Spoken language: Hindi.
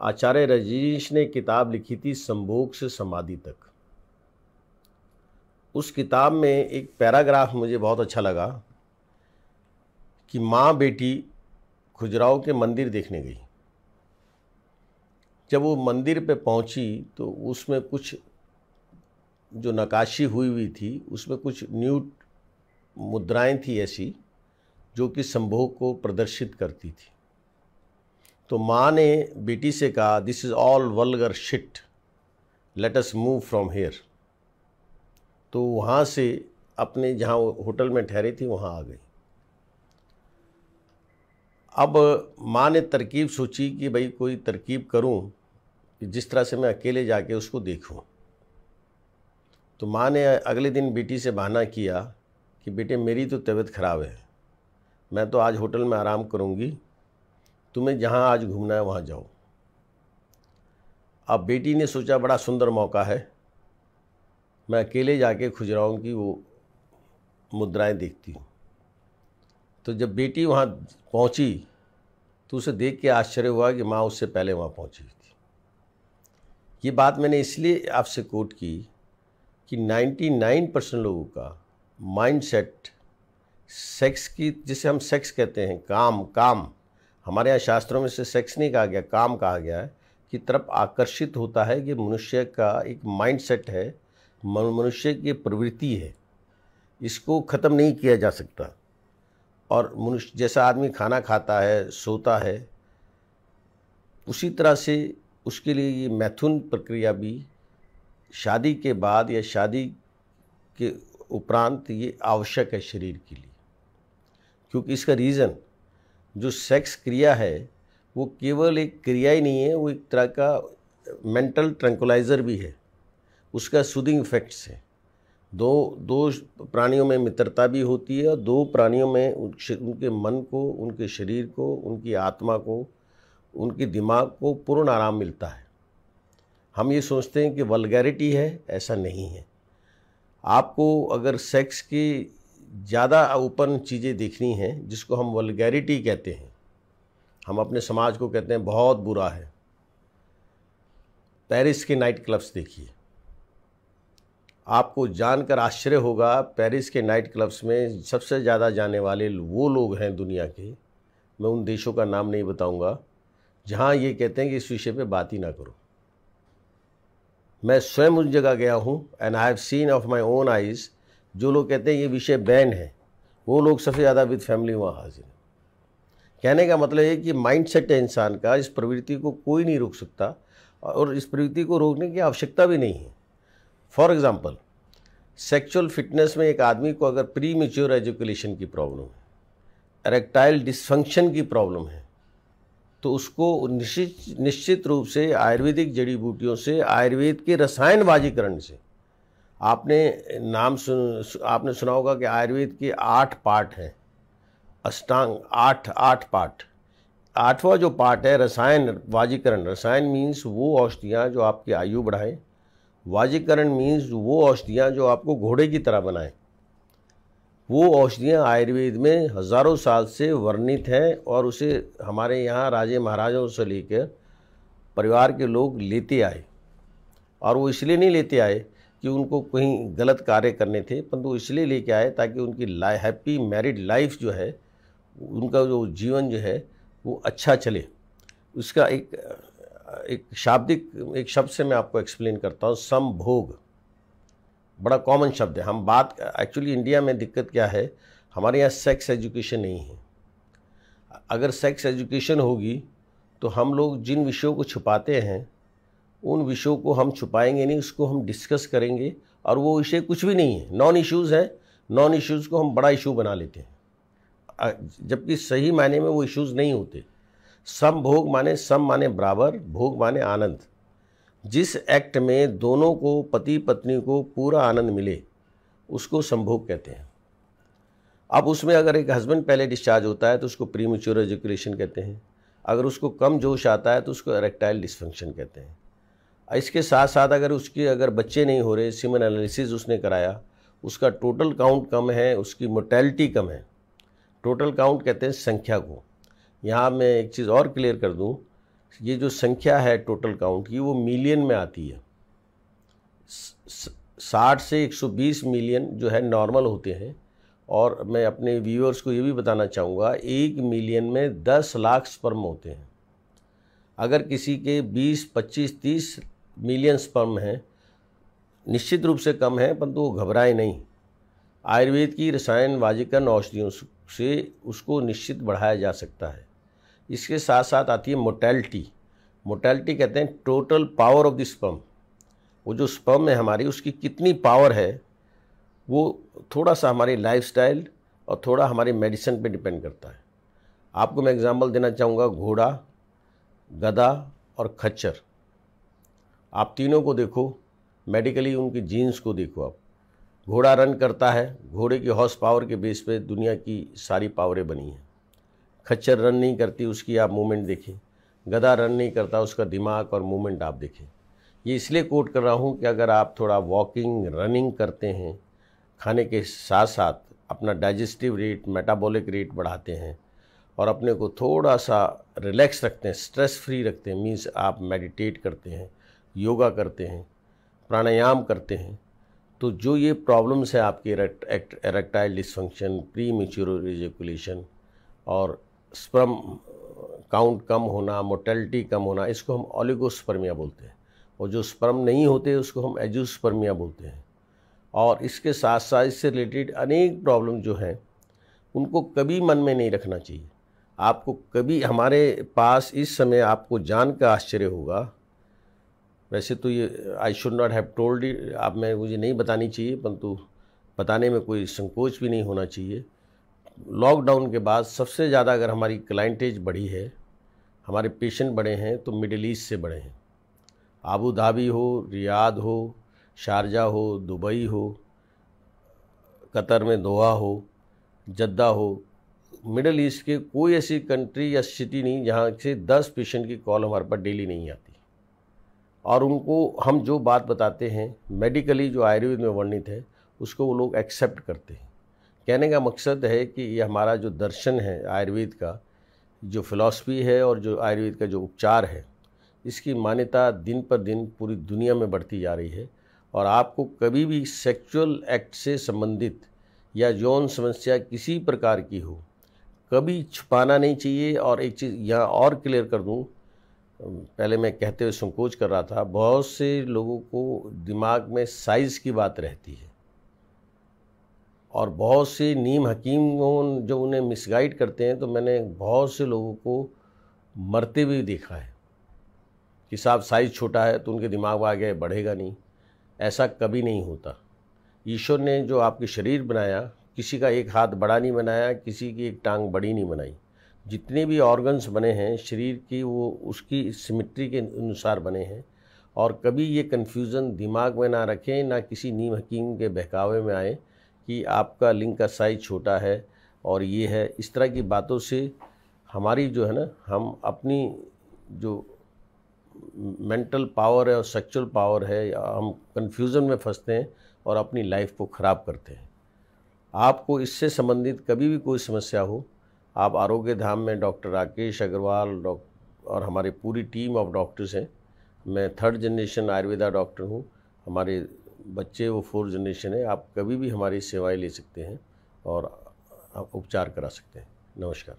आचार्य रजनीश ने किताब लिखी थी संभोग से समाधि तक। उस किताब में एक पैराग्राफ मुझे बहुत अच्छा लगा कि माँ बेटी खजुराहो के मंदिर देखने गई। जब वो मंदिर पे पहुंची तो उसमें कुछ जो नक्काशी हुई हुई थी उसमें कुछ न्यूड मुद्राएं थी ऐसी जो कि संभोग को प्रदर्शित करती थी। तो माँ ने बेटी से कहा, this is all vulgar shit, let us move from here. तो वहाँ से अपने जहाँ वो होटल में ठहरी थी वहाँ आ गई। अब माँ ने तरकीब सोची कि भाई कोई तरकीब करूँ कि जिस तरह से मैं अकेले जाके उसको देखूँ। तो माँ ने अगले दिन बेटी से बहाना किया कि बेटे मेरी तो तबीयत ख़राब है, मैं तो आज होटल में आराम करूँगी, तुम्हें जहाँ आज घूमना है वहाँ जाओ। अब बेटी ने सोचा बड़ा सुंदर मौका है, मैं अकेले जाके खजुराहो की वो मुद्राएं देखती हूँ। तो जब बेटी वहाँ पहुँची तो उसे देख के आश्चर्य हुआ कि माँ उससे पहले वहाँ पहुँची थी। ये बात मैंने इसलिए आपसे कोट की कि 99% लोगों का माइंडसेट सेक्स की, जिसे हम सेक्स कहते हैं, काम हमारे यहाँ शास्त्रों में से सेक्स नहीं कहा गया, काम कहा गया है, की तरफ आकर्षित होता है। कि मनुष्य का एक माइंडसेट है, मनुष्य की प्रवृत्ति है, इसको ख़त्म नहीं किया जा सकता। और मनुष्य जैसा आदमी खाना खाता है, सोता है, उसी तरह से उसके लिए ये मैथुन प्रक्रिया भी शादी के बाद या शादी के उपरांत ये आवश्यक है शरीर के लिए। क्योंकि इसका रीज़न, जो सेक्स क्रिया है वो केवल एक क्रिया ही नहीं है, वो एक तरह का मेंटल ट्रैंकुलाइज़र भी है, उसका सूदिंग इफेक्ट्स है। दो प्राणियों में मित्रता भी होती है और दो प्राणियों में उनके मन को, उनके शरीर को, उनकी आत्मा को, उनके दिमाग को पूर्ण आराम मिलता है। हम ये सोचते हैं कि वल्गैरिटी है, ऐसा नहीं है। आपको अगर सेक्स की ज़्यादा ओपन चीज़ें देखनी हैं, जिसको हम वल्गैरिटी कहते हैं, हम अपने समाज को कहते हैं बहुत बुरा है, पेरिस के नाइट क्लब्स देखिए। आपको जानकर आश्चर्य होगा, पेरिस के नाइट क्लब्स में सबसे ज़्यादा जाने वाले वो लोग हैं दुनिया के, मैं उन देशों का नाम नहीं बताऊंगा, जहां ये कहते हैं कि इस विषय पे बात ही ना करो। मैं स्वयं उस जगह गया हूं and I have seen of my own eyes, जो लोग कहते हैं ये विषय बैन है, वो लोग सबसे ज़्यादा विद फैमिली वहाँ हाजिर हैं। कहने का मतलब है कि माइंडसेट है इंसान का, इस प्रवृत्ति को कोई नहीं रोक सकता और इस प्रवृत्ति को रोकने की आवश्यकता भी नहीं है। फॉर एग्ज़ाम्पल, सेक्सुअल फिटनेस में एक आदमी को अगर प्री मैच्योर एजुकेशन की प्रॉब्लम है, एरेक्टाइल डिसफंक्शन की प्रॉब्लम है, तो उसको निश्चित रूप से आयुर्वेदिक जड़ी बूटियों से, आयुर्वेद के रसायनवाजीकरण से, आपने सुना होगा कि आयुर्वेद के 8 पार्ट हैं, अष्टांग, 8 पार्ट। 8वां जो पार्ट है रसायन वाजीकरण। रसायन मीन्स वो औषधियाँ जो आपकी आयु बढ़ाएं, वाजीकरण मीन्स वो औषधियाँ जो आपको घोड़े की तरह बनाएं। वो औषधियाँ आयुर्वेद में हज़ारों साल से वर्णित हैं और उसे हमारे यहाँ राजे महाराजाओं से लेकर परिवार के लोग लेते आए। और वो इसलिए नहीं लेते आए कि उनको कहीं गलत कार्य करने थे, परंतु वो इसलिए लेके आए ताकि उनकी हैप्पी मैरिड लाइफ जो है, उनका जो जीवन जो है वो अच्छा चले। उसका एक शाब्दिक एक शब्द से मैं आपको एक्सप्लेन करता हूँ, समभोग। बड़ा कॉमन शब्द है। हम बात एक्चुअली इंडिया में दिक्कत क्या है, हमारे यहाँ सेक्स एजुकेशन नहीं है। अगर सेक्स एजुकेशन होगी तो हम लोग जिन विषयों को छुपाते हैं उन विषयों को हम छुपाएंगे नहीं, उसको हम डिस्कस करेंगे। और वो विषय कुछ भी नहीं है, नॉन इश्यूज़ हैं, नॉन इश्यूज़ को हम बड़ा इशू बना लेते हैं, जबकि सही मायने में वो इश्यूज़ नहीं होते। समभोग माने, सम माने बराबर, भोग माने आनंद। जिस एक्ट में दोनों को, पति पत्नी को पूरा आनंद मिले, उसको संभोग कहते हैं। अब उसमें अगर एक हस्बैंड पहले डिस्चार्ज होता है तो उसको प्रीमैच्योर एजुकेशन कहते हैं। अगर उसको कम जोश आता है तो उसको एरेक्टाइल डिसफंक्शन कहते हैं। इसके साथ साथ अगर बच्चे नहीं हो रहे, सीमन एनालिसिस उसने कराया, उसका टोटल काउंट कम है, उसकी मोर्टेलिटी कम है। टोटल काउंट कहते हैं संख्या को। यहाँ मैं एक चीज़ और क्लियर कर दूँ ये जो संख्या है टोटल काउंट की वो मिलियन में आती है। 60 से 120 मिलियन जो है नॉर्मल होते हैं। और मैं अपने व्यूअर्स को ये भी बताना चाहूँगा, 1 मिलियन में 10 लाख स्पर्म होते हैं। अगर किसी के 20, 25, 30 मिलियन स्पर्म हैं, निश्चित रूप से कम है, परंतु वो घबराए नहीं। आयुर्वेद की रसायन वाजीकरण औषधियों से उसको निश्चित बढ़ाया जा सकता है। इसके साथ साथ आती है मोटेलिटी। मोटेलिटी कहते हैं total power of the sperm. वो जो स्पर्म है हमारी, उसकी कितनी पावर है, वो थोड़ा सा हमारी लाइफस्टाइल और थोड़ा हमारी मेडिसिन पे डिपेंड करता है। आपको मैं एग्जांपल देना चाहूँगा, घोड़ा, गधा और खच्चर, आप तीनों को देखो, मेडिकली उनकी जीन्स को देखो। आप घोड़ा रन करता है, घोड़े की हॉर्स पावर के बेस पे दुनिया की सारी पावरें बनी हैं। खच्चर रन नहीं करती, उसकी आप मूवमेंट देखें। गधा रन नहीं करता, उसका दिमाग और मूवमेंट आप देखें। ये इसलिए कोट कर रहा हूँ कि अगर आप थोड़ा वॉकिंग, रनिंग करते हैं, खाने के साथ साथ अपना डाइजेस्टिव रेट, मेटाबॉलिक रेट बढ़ाते हैं और अपने को थोड़ा सा रिलैक्स रखते हैं, स्ट्रेस फ्री रखते हैं, मीन्स आप मेडिटेट करते हैं, योगा करते हैं, प्राणायाम करते हैं, तो जो ये प्रॉब्लम्स है आपकी erectile dysfunction, pre mature ejaculation और स्पर्म काउंट कम होना, मोटेलिटी कम होना, इसको हम ओलिगोस्पर्मिया बोलते हैं। और जो स्पर्म नहीं होते उसको हम एजोस्पर्मिया बोलते हैं। और इसके साथ साथ इससे रिलेटेड अनेक प्रॉब्लम जो हैं उनको कभी मन में नहीं रखना चाहिए। आपको कभी, हमारे पास इस समय आपको जान का आश्चर्य होगा, वैसे तो ये I should not have told it, आप मैं मुझे नहीं बतानी चाहिए, परंतु बताने में कोई संकोच भी नहीं होना चाहिए। लॉकडाउन के बाद सबसे ज़्यादा अगर हमारी क्लाइंटेज बढ़ी है, हमारे पेशेंट बढ़े हैं, तो मिडिल ईस्ट से बढ़े हैं। आबू धाबी हो, रियाद हो, शारजा हो, दुबई हो, कतर में दोहा हो, जद्दा हो, मिडिल ईस्ट के कोई ऐसी कंट्री या सिटी नहीं जहाँ से 10 पेशेंट की कॉल हमारे पास डेली नहीं आती। और उनको हम जो बात बताते हैं मेडिकली, जो आयुर्वेद में वर्णित है, उसको वो लोग एक्सेप्ट करते हैं। कहने का मकसद है कि ये हमारा जो दर्शन है आयुर्वेद का, जो फिलॉसफी है और जो आयुर्वेद का जो उपचार है, इसकी मान्यता दिन पर दिन पूरी दुनिया में बढ़ती जा रही है। और आपको कभी भी सेक्सुअल एक्ट से संबंधित या यौन समस्या किसी प्रकार की हो, कभी छुपाना नहीं चाहिए। और एक चीज़ यहाँ और क्लियर कर दूँ, पहले मैं कहते हुए संकोच कर रहा था, बहुत से लोगों को दिमाग में साइज़ की बात रहती है और बहुत से नीम हकीम जो उन्हें मिसगाइड करते हैं, तो मैंने बहुत से लोगों को मरते हुए देखा है कि साहब साइज़ छोटा है तो उनके दिमाग में आगे बढ़ेगा नहीं। ऐसा कभी नहीं होता। ईश्वर ने जो आपके शरीर बनाया, किसी का एक हाथ बड़ा नहीं बनाया, किसी की एक टांग बड़ी नहीं बनाई। जितने भी ऑर्गन्स बने हैं शरीर की, वो उसकी सिमेट्री के अनुसार बने हैं। और कभी ये कन्फ्यूज़न दिमाग में ना रखें, ना किसी नीम हकीम के बहकावे में आए कि आपका लिंग का साइज छोटा है और ये है। इस तरह की बातों से हमारी जो है ना, हम अपनी जो मेंटल पावर है और सेक्सुअल पावर है, हम कन्फ्यूज़न में फंसते हैं और अपनी लाइफ को ख़राब करते हैं। आपको इससे संबंधित कभी भी कोई समस्या हो, आप आरोग्य धाम में डॉक्टर राकेश अग्रवाल और हमारी पूरी टीम ऑफ डॉक्टर्स हैं। मैं 3rd जनरेशन आयुर्वेदा डॉक्टर हूँ, हमारे बच्चे वो 4th जनरेशन है। आप कभी भी हमारी सेवाएं ले सकते हैं और आप उपचार करा सकते हैं। नमस्कार।